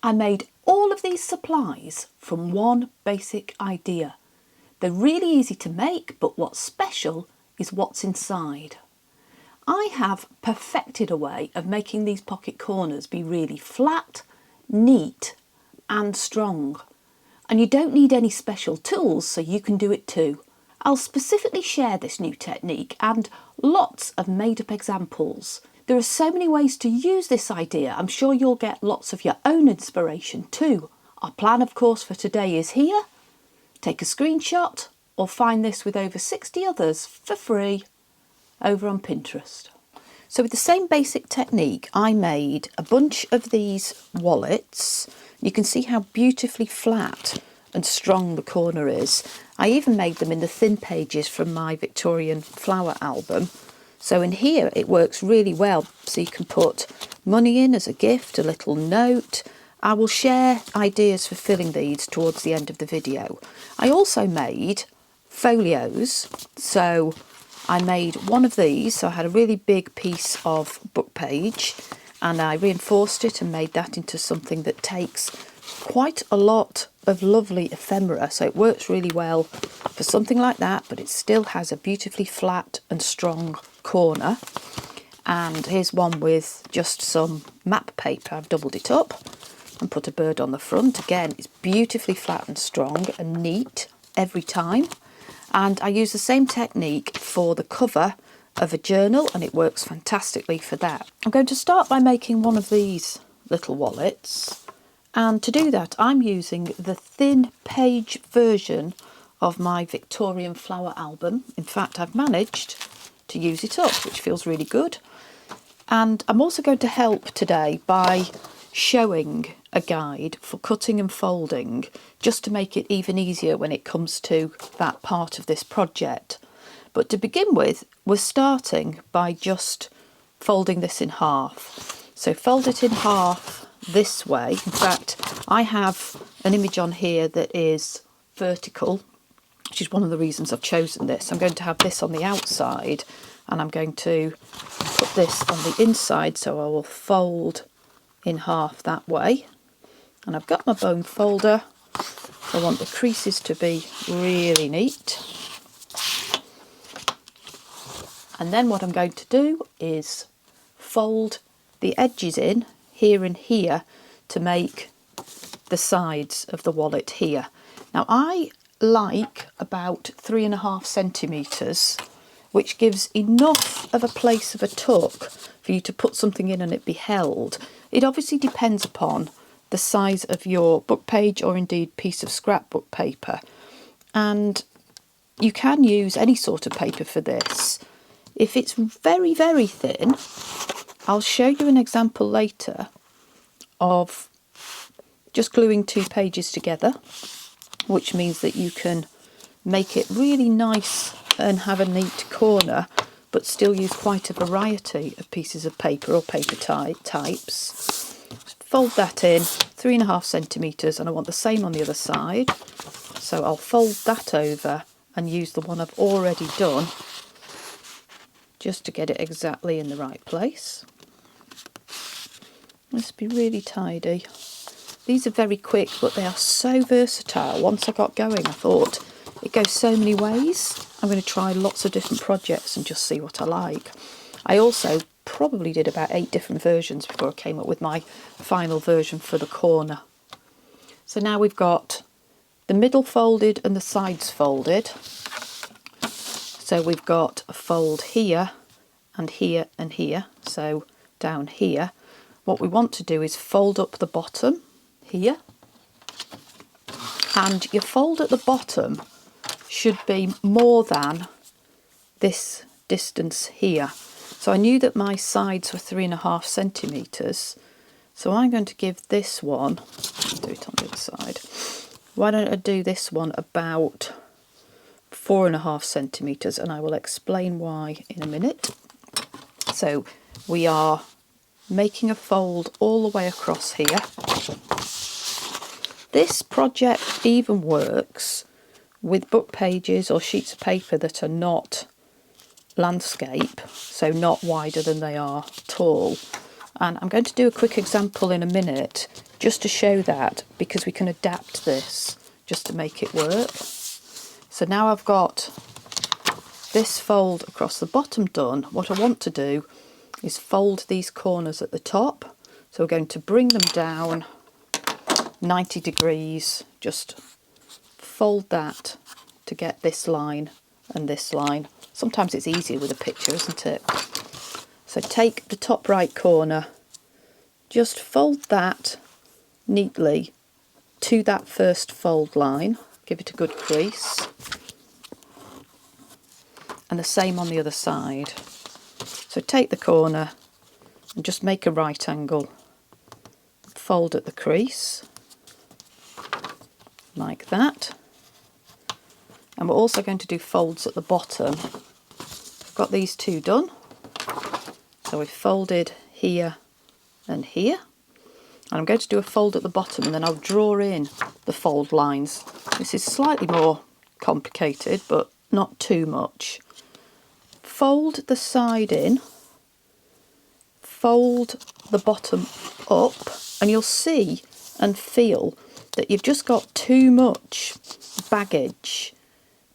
I made all of these supplies from one basic idea. They're really easy to make, but what's special is what's inside. I have perfected a way of making these pocket corners be really flat, neat and strong. And you don't need any special tools, so you can do it too. I'll specifically share this new technique and lots of made-up examples. There are so many ways to use this idea. I'm sure you'll get lots of your own inspiration too. Our plan, of course, for today is here. Take a screenshot or find this with over 60 others for free over on Pinterest. So with the same basic technique, I made a bunch of these wallets. You can see how beautifully flat and strong the corner is. I even made them in the thin pages from my Victorian flower album. So in here it works really well. So you can put money in as a gift, a little note. I will share ideas for filling these towards the end of the video. I also made folios. So I made one of these. So I had a really big piece of book page and I reinforced it and made that into something that takes quite a lot of lovely ephemera, so it works really well for something like that, but it still has a beautifully flat and strong corner. And here's one with just some map paper. I've doubled it up and put a bird on the front. Again, it's beautifully flat and strong and neat every time. And I use the same technique for the cover of a journal and it works fantastically for that. I'm going to start by making one of these little wallets. And to do that, I'm using the thin page version of my Victorian flower album. In fact, I've managed to use it up, which feels really good. And I'm also going to help today by showing a guide for cutting and folding, just to make it even easier when it comes to that part of this project. But to begin with, we're starting by just folding this in half. So fold it in half this way. In fact, I have an image on here that is vertical, which is one of the reasons I've chosen this. I'm going to have this on the outside and I'm going to put this on the inside, so I will fold in half that way. And I've got my bone folder. I want the creases to be really neat. And then what I'm going to do is fold the edges in here and here to make the sides of the wallet here. Now I like about 3.5 centimetres, which gives enough of a place of a tuck for you to put something in and it be held. It obviously depends upon the size of your book page or indeed piece of scrapbook paper, and you can use any sort of paper for this. If it's very, very thin, I'll show you an example later of just gluing 2 pages together, which means that you can make it really nice and have a neat corner, but still use quite a variety of pieces of paper or paper types. Fold that in 3.5 centimetres, and I want the same on the other side. So I'll fold that over and use the one I've already done just to get it exactly in the right place. Must be really tidy. These are very quick, but they are so versatile. Once I got going, I thought it goes so many ways. I'm going to try lots of different projects and just see what I like. I also probably did about 8 different versions before I came up with my final version for the corner. So now we've got the middle folded and the sides folded. So we've got a fold here and here and here. So down here. What we want to do is fold up the bottom here, and your fold at the bottom should be more than this distance here. So I knew that my sides were 3.5 centimetres, so I'm going to give this one, do it on the other side, why don't I do this one about 4.5 centimetres, and I will explain why in a minute. So we are making a fold all the way across here. This project even works with book pages or sheets of paper that are not landscape, so not wider than they are tall. And I'm going to do a quick example in a minute just to show that, because we can adapt this just to make it work. So now I've got this fold across the bottom done. What I want to do is fold these corners at the top. So we're going to bring them down 90 degrees, just fold that to get this line and this line. Sometimes it's easier with a picture, isn't it? So take the top right corner, just fold that neatly to that first fold line, give it a good crease, and the same on the other side. So take the corner and just make a right angle, fold at the crease, like that. And we're also going to do folds at the bottom. I've got these two done. So we've folded here and here. And I'm going to do a fold at the bottom, and then I'll draw in the fold lines. This is slightly more complicated, but not too much. Fold the side in, fold the bottom up, and you'll see and feel that you've just got too much baggage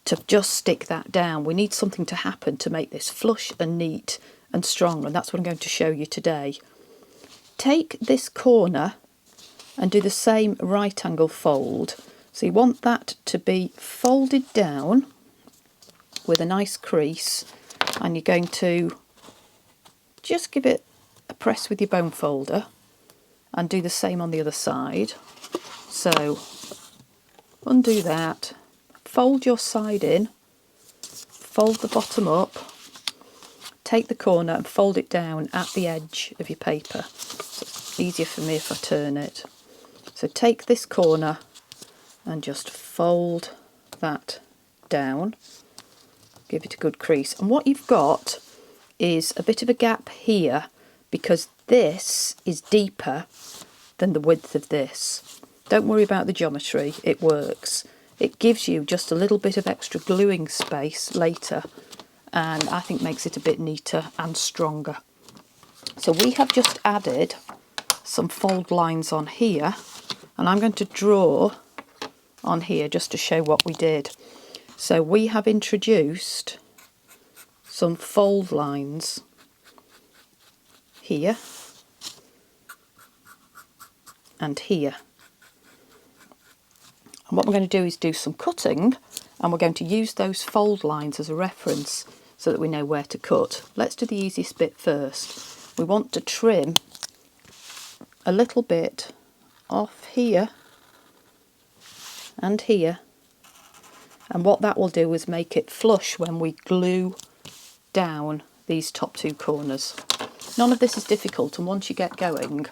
to just stick that down. We need something to happen to make this flush and neat and strong, and that's what I'm going to show you today. Take this corner and do the same right angle fold. So you want that to be folded down with a nice crease, and you're going to just give it a press with your bone folder and do the same on the other side. So undo that, fold your side in, fold the bottom up, take the corner and fold it down at the edge of your paper. So it's easier for me if I turn it. So take this corner and just fold that down, give it a good crease. And what you've got is a bit of a gap here, because this is deeper than the width of this. Don't worry about the geometry, it works. It gives you just a little bit of extra gluing space later, and I think makes it a bit neater and stronger. So we have just added some fold lines on here, and I'm going to draw on here just to show what we did. So we have introduced some fold lines here and here. And what we're going to do is do some cutting, and we're going to use those fold lines as a reference so that we know where to cut. Let's do the easiest bit first. We want to trim a little bit off here and here, and what that will do is make it flush when we glue down these top two corners. None of this is difficult, and once you get going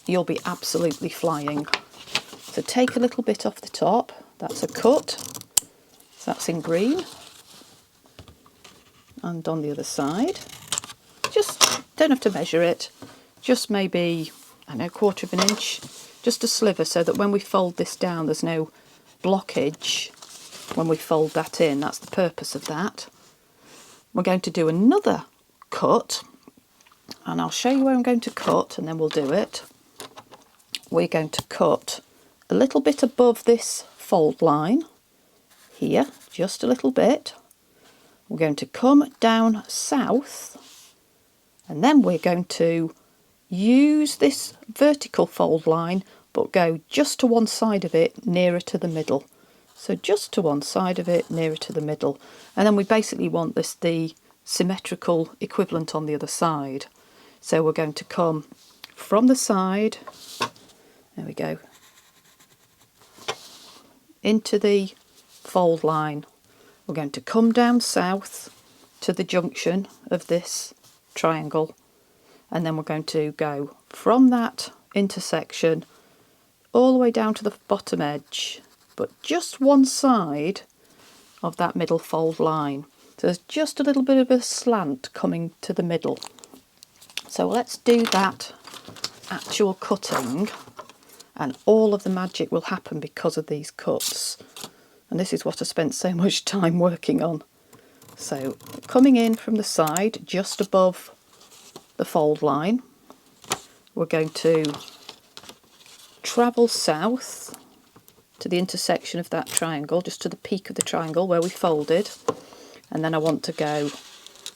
you'll be absolutely flying. So take a little bit off the top, that's a cut, so that's in green, and on the other side, just don't have to measure it, just maybe, I don't know, 1/4 of an inch, just a sliver, so that when we fold this down there's no blockage when we fold that in. That's the purpose of that. We're going to do another cut, and I'll show you where I'm going to cut and then we'll do it. We're going to cut a little bit above this fold line here, just a little bit. We're going to come down south, and then we're going to use this vertical fold line but go just to one side of it, nearer to the middle. So just to one side of it, nearer to the middle, and then we basically want this the symmetrical equivalent on the other side. So we're going to come from the side, there we go, into the fold line. We're going to come down south to the junction of this triangle, and then we're going to go from that intersection all the way down to the bottom edge, but just one side of that middle fold line. So there's just a little bit of a slant coming to the middle. So let's do that actual cutting, and all of the magic will happen because of these cuts. And this is what I spent so much time working on. So coming in from the side just above the fold line, we're going to travel south to the intersection of that triangle, just to the peak of the triangle where we folded, and then I want to go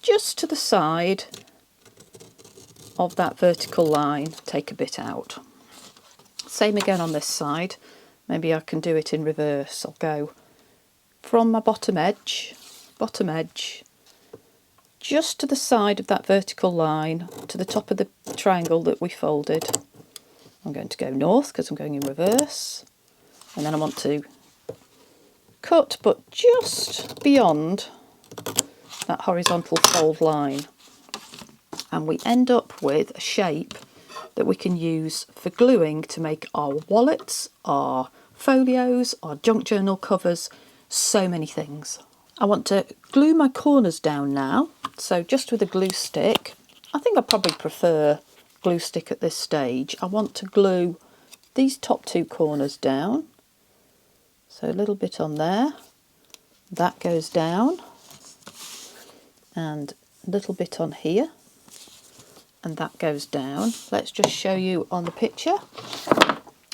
just to the side of that vertical line, take a bit out. Same again on this side. Maybe I can do it in reverse. I'll go from my bottom edge, just to the side of that vertical line, to the top of the triangle that we folded. I'm going to go north because I'm going in reverse, and then I want to cut, but just beyond that horizontal fold line. And we end up with a shape that we can use for gluing to make our wallets, our folios, our junk journal covers, so many things. I want to glue my corners down now, so just with a glue stick. I think I probably prefer glue stick at this stage. I want to glue these top two corners down, so a little bit on there, that goes down, and a little bit on here, and that goes down. Let's just show you on the picture.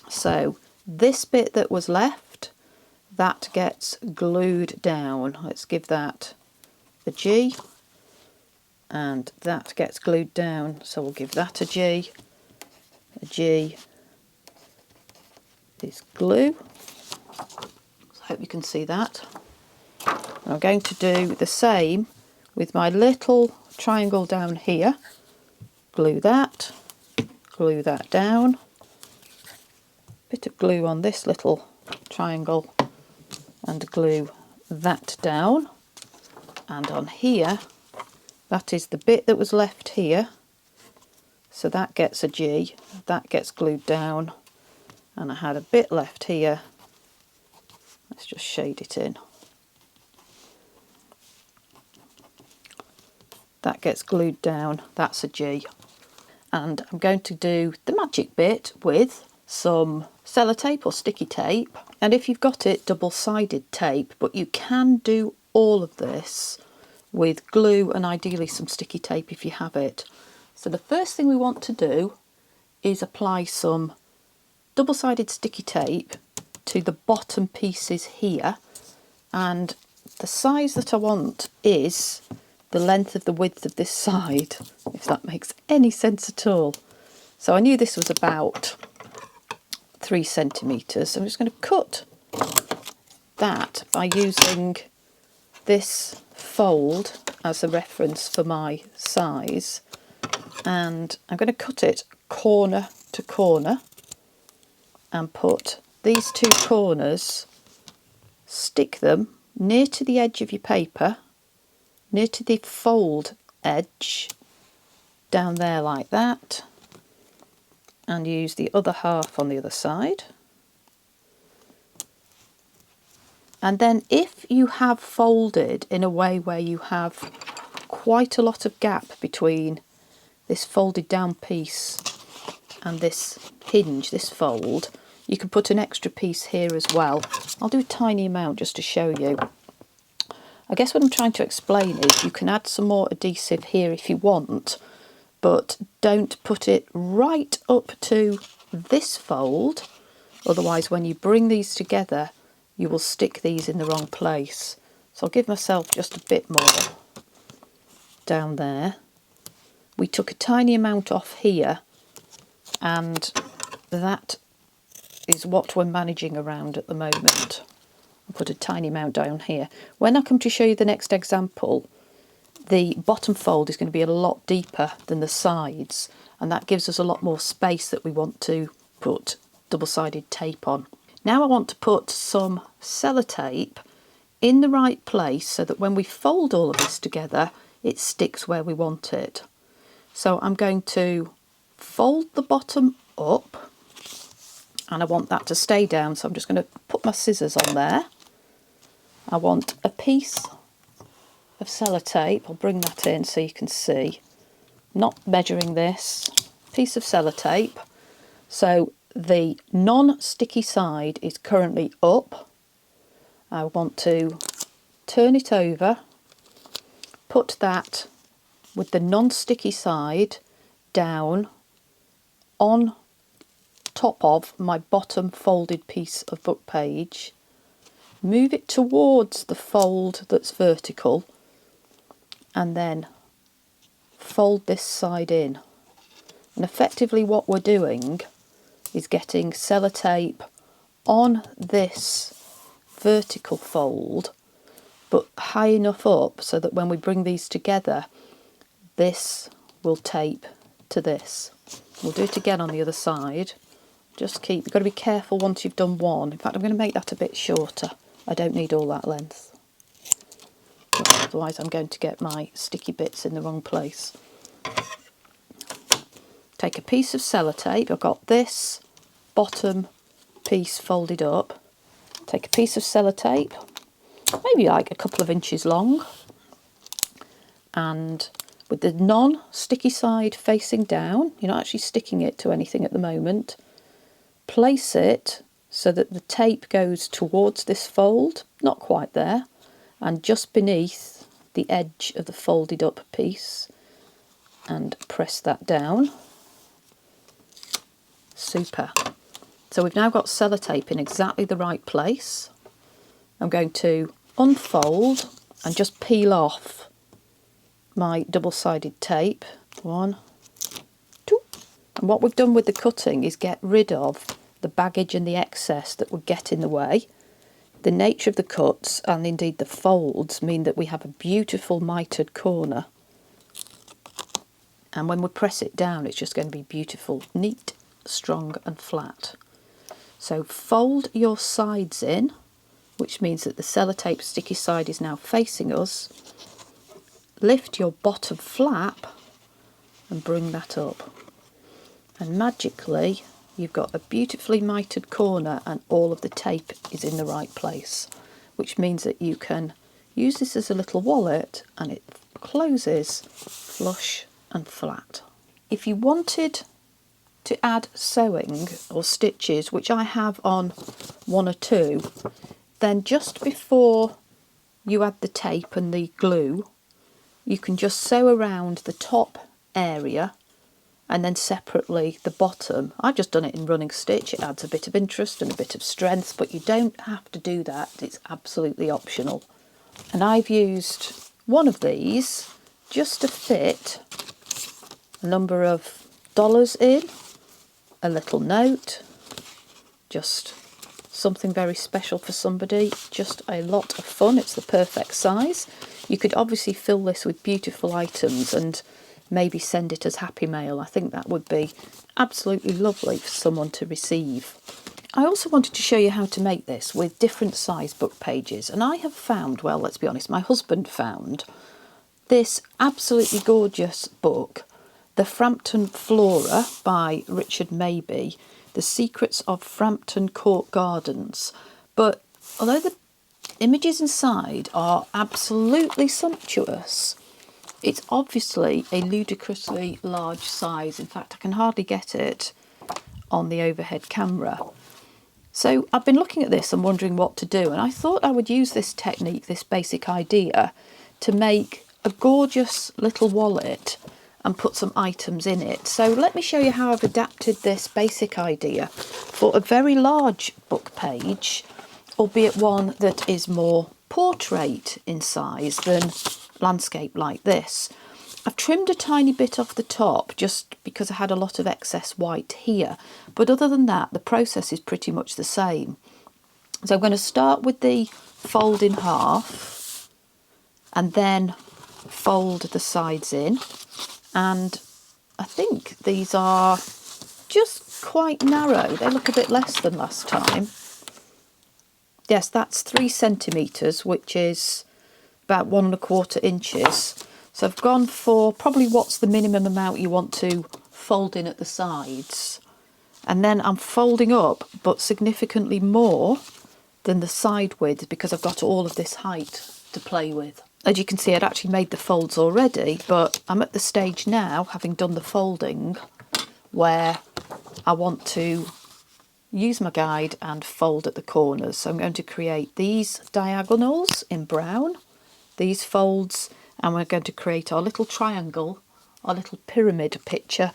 So this bit that was left, that gets glued down. Let's give that a G, and that gets glued down, so we'll give that a G. A G is glue. I hope you can see that. I'm going to do the same with my little triangle down here. Glue that down. Bit of glue on this little triangle and glue that down. And on here, that is the bit that was left here. So that gets a G, that gets glued down. And I had a bit left here. Let's just shade it in. That gets glued down, that's a G. And I'm going to do the magic bit with some sellotape or sticky tape. And if you've got it, double-sided tape, but you can do all of this with glue and ideally some sticky tape if you have it. So the first thing we want to do is apply some double-sided sticky tape to the bottom pieces here, and the size that I want is the length of the width of this side, if that makes any sense at all. So I knew this was about 3 centimetres. I'm just going to cut that by using this fold as a reference for my size, and I'm going to cut it corner to corner and put these two corners, stick them near to the edge of your paper, near to the fold edge, down there like that, and use the other half on the other side. And then if you have folded in a way where you have quite a lot of gap between this folded down piece and this hinge, this fold, you can put an extra piece here as well. I'll do a tiny amount just to show you. I guess what I'm trying to explain is you can add some more adhesive here if you want, but don't put it right up to this fold, otherwise when you bring these together you will stick these in the wrong place. So I'll give myself just a bit more down there. We took a tiny amount off here, and that is what we're managing around at the moment. I'll put a tiny amount down here. When I come to show you the next example, the bottom fold is going to be a lot deeper than the sides, and that gives us a lot more space that we want to put double-sided tape on. Now I want to put some sellotape in the right place so that when we fold all of this together, it sticks where we want it. So I'm going to fold the bottom up, and I want that to stay down, so I'm just going to put my scissors on there. I want a piece of sellotape. I'll bring that in so you can see. Not measuring this. Piece of sellotape. So the non-sticky side is currently up. I want to turn it over, put that with the non-sticky side down on top of my bottom folded piece of book page, move it towards the fold that's vertical, and then fold this side in. And effectively what we're doing is getting sellotape on this vertical fold, but high enough up so that when we bring these together, this will tape to this. We'll do it again on the other side. You've got to be careful once you've done one. In fact, I'm going to make that a bit shorter. I don't need all that length. Otherwise I'm going to get my sticky bits in the wrong place. Take a piece of sellotape. I've got this bottom piece folded up. Take a piece of sellotape, maybe like a couple of inches long, and with the non-sticky side facing down, you're not actually sticking it to anything at the moment, place it so that the tape goes towards this fold, not quite there, and just beneath the edge of the folded up piece, and press that down. Super. So we've now got sellotape in exactly the right place. I'm going to unfold and just peel off my double-sided tape. 1, 2. And what we've done with the cutting is get rid of the baggage and the excess that would get in the way. The nature of the cuts and indeed the folds mean that we have a beautiful mitered corner. And when we press it down, it's just going to be beautiful, neat, strong and flat. So fold your sides in, which means that the sellotape sticky side is now facing us. Lift your bottom flap and bring that up. And magically, you've got a beautifully mitered corner and all of the tape is in the right place, which means that you can use this as a little wallet and it closes flush and flat. If you wanted to add sewing or stitches, which I have on 1 or 2, then just before you add the tape and the glue, you can just sew around the top area and then separately the bottom. I've just done it in running stitch. It adds a bit of interest and a bit of strength, but you don't have to do that. It's absolutely optional. And I've used one of these just to fit a number of dollars in, a little note, just something very special for somebody, just a lot of fun. It's the perfect size. You could obviously fill this with beautiful items and maybe send it as happy mail. I think that would be absolutely lovely for someone to receive. I also wanted to show you how to make this with different size book pages, and I have found, well, let's be honest, my husband found this absolutely gorgeous book, The Frampton Flora by Richard Mabey, The Secrets of Frampton Court Gardens. But although the images inside are absolutely sumptuous, it's obviously a ludicrously large size. In fact, I can hardly get it on the overhead camera. So I've been looking at this and wondering what to do, and I thought I would use this technique, this basic idea, to make a gorgeous little wallet and put some items in it. So let me show you how I've adapted this basic idea for a very large book page, albeit one that is more portrait in size than landscape like this. I've trimmed a tiny bit off the top just because I had a lot of excess white here, but other than that the process is pretty much the same. So I'm going to start with the fold in half and then fold the sides in, and I think these are just quite narrow. They look a bit less than last time. Yes, that's 3 centimetres, which is about 1 1/4 inches. So I've gone for probably what's the minimum amount you want to fold in at the sides. And then I'm folding up, but significantly more than the side width because I've got all of this height to play with. As you can see, I'd actually made the folds already, but I'm at the stage now, having done the folding, where I want to use my guide and fold at the corners. So I'm going to create these diagonals in brown, these folds, and we're going to create our little triangle, our little pyramid picture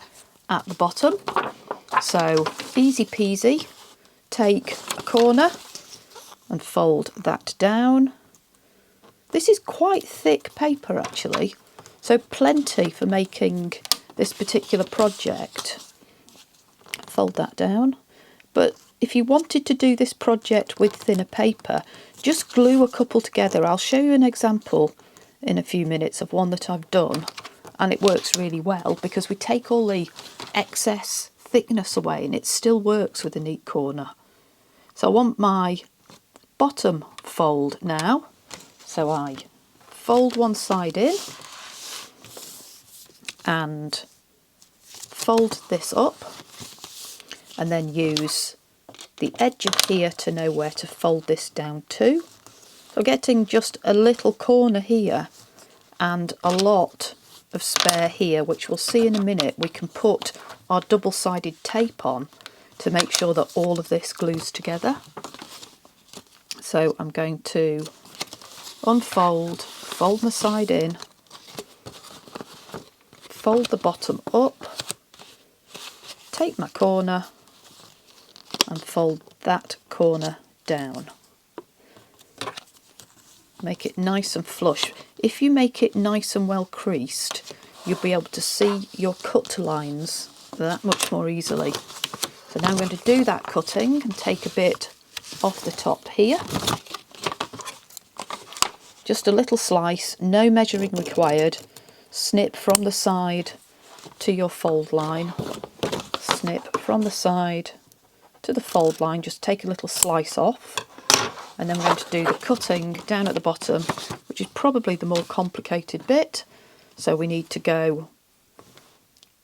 at the bottom. So easy peasy, take a corner and fold that down. This is quite thick paper actually, so plenty for making this particular project. Fold that down. But if you wanted to do this project with thinner paper, just glue a couple together. I'll show you an example in a few minutes of one that I've done, and it works really well because we take all the excess thickness away and it still works with a neat corner. So I want my bottom fold now, so I fold one side in and fold this up, and then use the edge of here to know where to fold this down to. So getting just a little corner here and a lot of spare here, which we'll see in a minute. We can put our double-sided tape on to make sure that all of this glues together. So I'm going to unfold, fold my side in, fold the bottom up, take my corner and fold that corner down. Make it nice and flush. If you make it nice and well creased, you'll be able to see your cut lines that much more easily. So now I'm going to do that cutting and take a bit off the top here. Just a little slice, no measuring required. Snip from the side to your fold line. Snip from the side to the fold line, just take a little slice off, and then we're going to do the cutting down at the bottom, which is probably the more complicated bit. So we need to go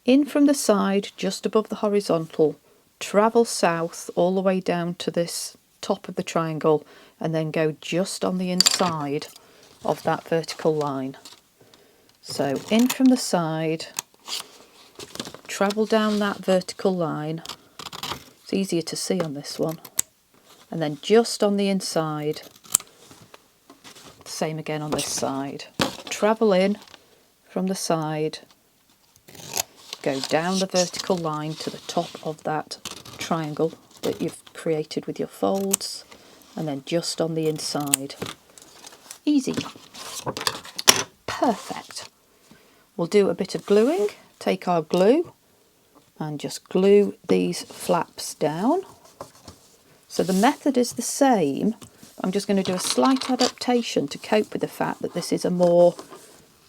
in from the side just above the horizontal, travel south all the way down to this top of the triangle, and then go just on the inside of that vertical line. So in from the side, travel down that vertical line. It's easier to see on this one. And then just on the inside, same again on this side. Travel in from the side, go down the vertical line to the top of that triangle that you've created with your folds, and then just on the inside. Easy. Perfect. We'll do a bit of gluing. Take our glue and just glue these flaps down. So the method is the same. I'm just going to do a slight adaptation to cope with the fact that this is a more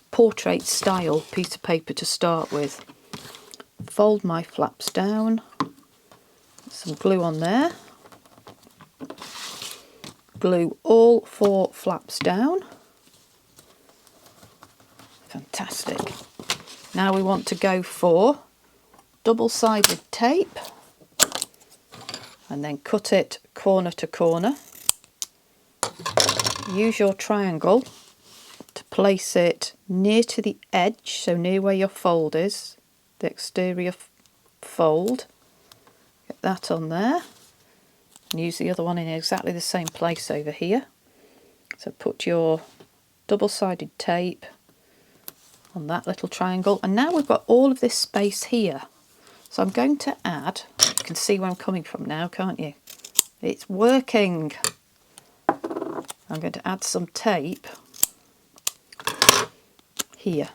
portrait style piece of paper to start with. Fold my flaps down, some glue on there, glue all 4 flaps down. Fantastic. Now we want to go for double-sided tape and then cut it corner to corner. Use your triangle to place it near to the edge, so near where your fold is, the exterior fold. Get that on there, and use the other one in exactly the same place over here. So put your double-sided tape on that little triangle, and now we've got all of this space here. So I'm going to add, you can see where I'm coming from now, can't you? It's working. I'm going to add some tape here,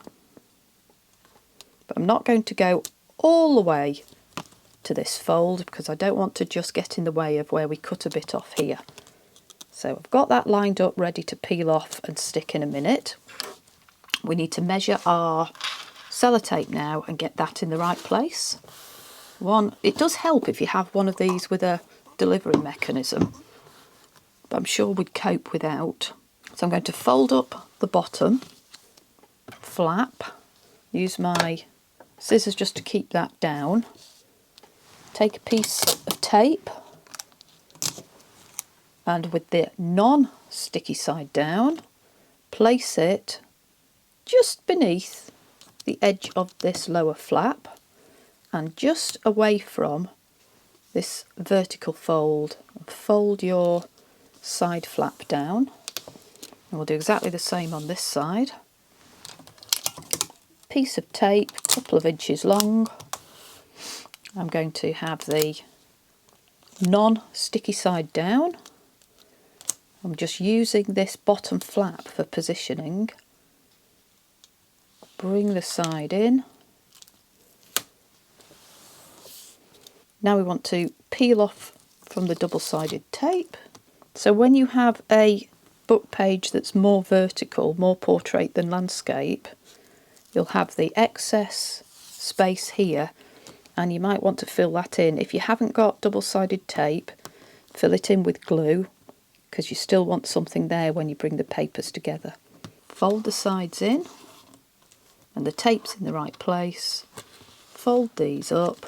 but I'm not going to go all the way to this fold because I don't want to just get in the way of where we cut a bit off here. So I've got that lined up ready to peel off and stick in a minute. We need to measure our sellotape now and get that in the right place. It does help if you have one of these with a delivery mechanism, but I'm sure we'd cope without. So I'm going to fold up the bottom flap, use my scissors just to keep that down, take a piece of tape, and with the non-sticky side down, place it just beneath the edge of this lower flap and just away from this vertical fold. Fold your side flap down, and we'll do exactly the same on this side. Piece of tape, a couple of inches long, I'm going to have the non-sticky side down. I'm just using this bottom flap for positioning. Bring the side in. Now we want to peel off from the double-sided tape. So when you have a book page that's more vertical, more portrait than landscape, you'll have the excess space here, and you might want to fill that in. If you haven't got double-sided tape, fill it in with glue, because you still want something there when you bring the papers together. Fold the sides in, and the tape's in the right place. Fold these up,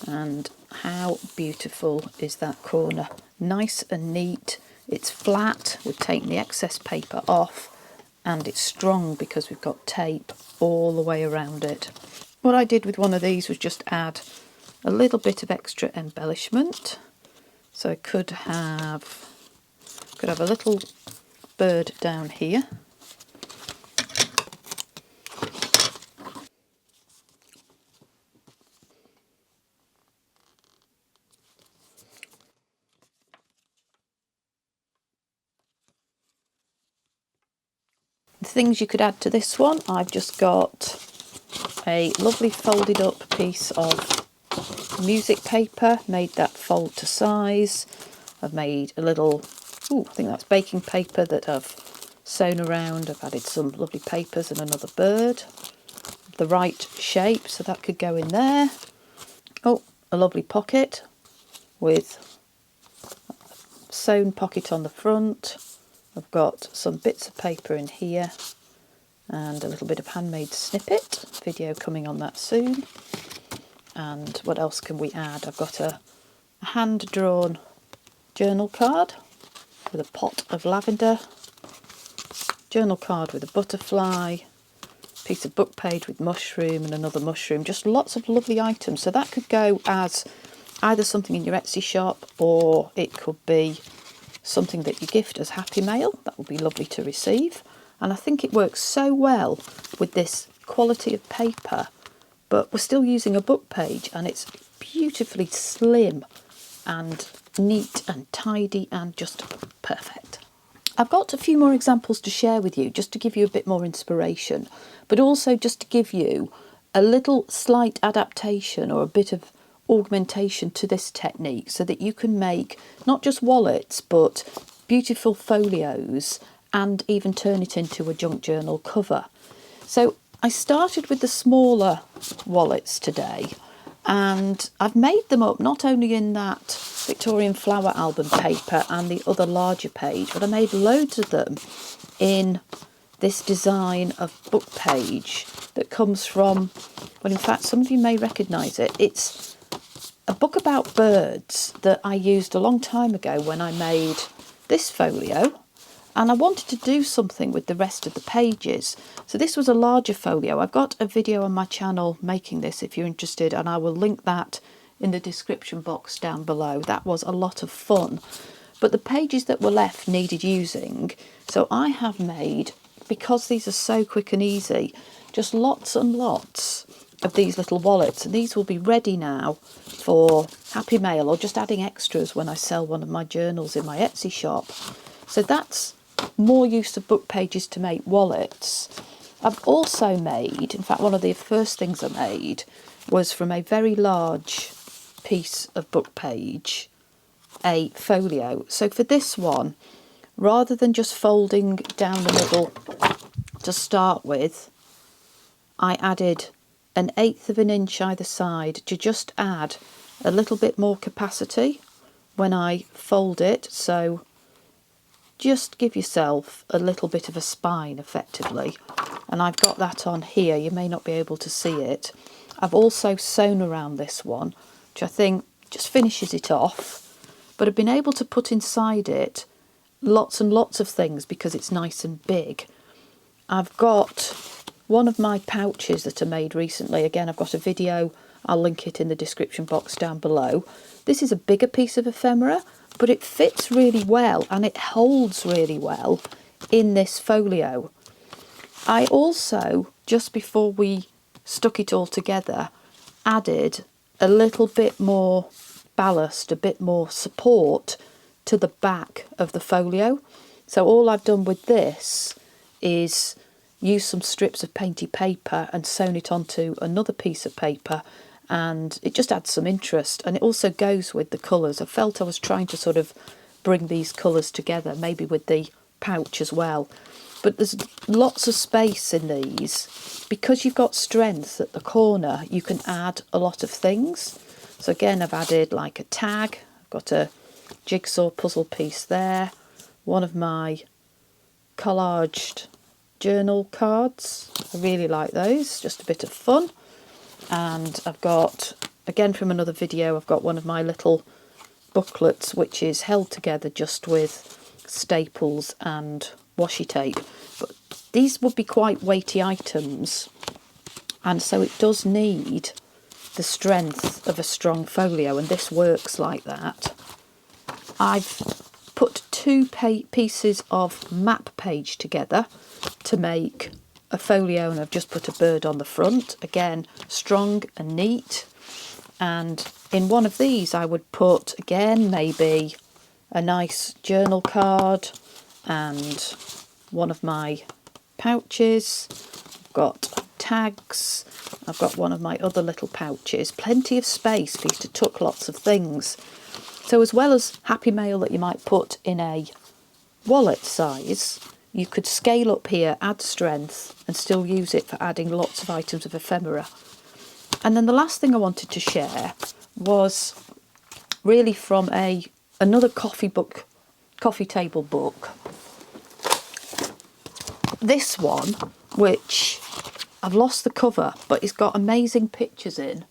and how beautiful is that corner? Nice and neat. It's flat, we've taken the excess paper off, and it's strong because we've got tape all the way around it. What I did with one of these was just add a little bit of extra embellishment. So I could have a little bird down here. The things you could add to this one, I've just got a lovely folded up piece of music paper, made that fold to size. I've made a little, I think that's baking paper that I've sewn around. I've added some lovely papers and another bird. The right shape, so that could go in there. Oh, a lovely pocket with a sewn pocket on the front. I've got some bits of paper in here and a little bit of handmade snippet, video coming on that soon. And what else can we add? I've got a hand-drawn journal card with a pot of lavender, journal card with a butterfly, piece of book page with mushroom and another mushroom, just lots of lovely items. So that could go as either something in your Etsy shop, or it could be something that you gift as happy mail. That would be lovely to receive. And I think it works so well with this quality of paper, but we're still using a book page, and it's beautifully slim and neat and tidy and just perfect. I've got a few more examples to share with you just to give you a bit more inspiration, but also just to give you a little slight adaptation or a bit of augmentation to this technique, so that you can make not just wallets but beautiful folios and even turn it into a junk journal cover. So I started with the smaller wallets today, and I've made them up not only in that Victorian flower album paper and the other larger page, but I made loads of them in this design of book page that comes from, well, in fact, some of you may recognise it. It's a book about birds that I used a long time ago when I made this folio, and I wanted to do something with the rest of the pages. So this was a larger folio. I've got a video on my channel making this if you're interested, and I will link that in the description box down below. That was a lot of fun, but the pages that were left needed using, so I have made, because these are so quick and easy, just lots and lots of these little wallets, and these will be ready now for happy mail or just adding extras when I sell one of my journals in my Etsy shop. So that's more use of book pages to make wallets. I've also made, in fact, one of the first things I made was from a very large piece of book page, a folio. So for this one, rather than just folding down the middle to start with, I added 1/8 of an inch either side to just add a little bit more capacity when I fold it. So just give yourself a little bit of a spine effectively, and I've got that on here. You may not be able to see it. I've also sewn around this one, which I think just finishes it off, but I've been able to put inside it lots and lots of things because it's nice and big. I've got one of my pouches that I made recently. Again, I've got a video, I'll link it in the description box down below. This is a bigger piece of ephemera, but it fits really well and it holds really well in this folio. I also, just before we stuck it all together, added a little bit more ballast, a bit more support to the back of the folio. So all I've done with this is use some strips of painty paper and sewn it onto another piece of paper, and it just adds some interest, and it also goes with the colours. I felt I was trying to sort of bring these colours together, maybe with the pouch as well. But there's lots of space in these. Because you've got strength at the corner, you can add a lot of things. So again, I've added like a tag, I've got a jigsaw puzzle piece there, one of my collaged journal cards. I really like those, just a bit of fun. And I've got, again from another video, I've got one of my little booklets which is held together just with staples and washi tape. But these would be quite weighty items, and so it does need the strength of a strong folio, and this works like that. I've put two pieces of map page together to make a folio, and I've just put a bird on the front. Again, strong and neat. And in one of these I would put, again, maybe a nice journal card and one of my pouches. I've got tags. I've got one of my other little pouches. Plenty of space for you to tuck lots of things. So as well as happy mail that you might put in a wallet size, you could scale up here, add strength, and still use it for adding lots of items of ephemera. And then the last thing I wanted to share was really from another coffee table book. This one, which I've lost the cover, but it's got amazing pictures in,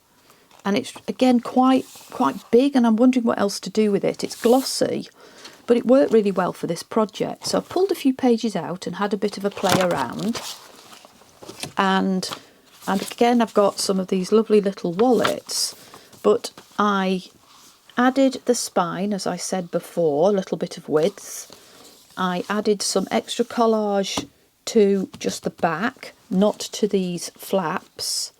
and it's again quite big, and I'm wondering what else to do with it. It's glossy, but it worked really well for this project. So I pulled a few pages out and had a bit of a play around, and again I've got some of these lovely little wallets, but I added the spine, as I said before, a little bit of width. I added some extra collage to just the back, not to these flaps.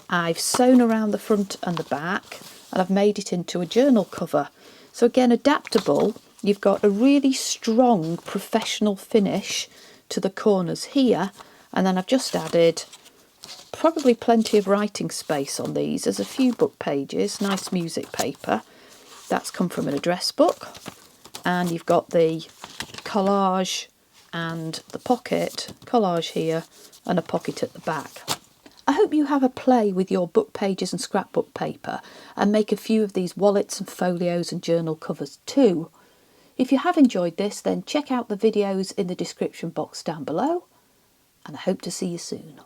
I've sewn around the front and the back, and I've made it into a journal cover. So again, adaptable. You've got a really strong professional finish to the corners here, and then I've just added probably plenty of writing space on these. There's a few book pages, nice music paper. That's come from an address book. And you've got the collage and the pocket, collage here and a pocket at the back. I hope you have a play with your book pages and scrapbook paper and make a few of these wallets and folios and journal covers too. If you have enjoyed this, then check out the videos in the description box down below, and I hope to see you soon.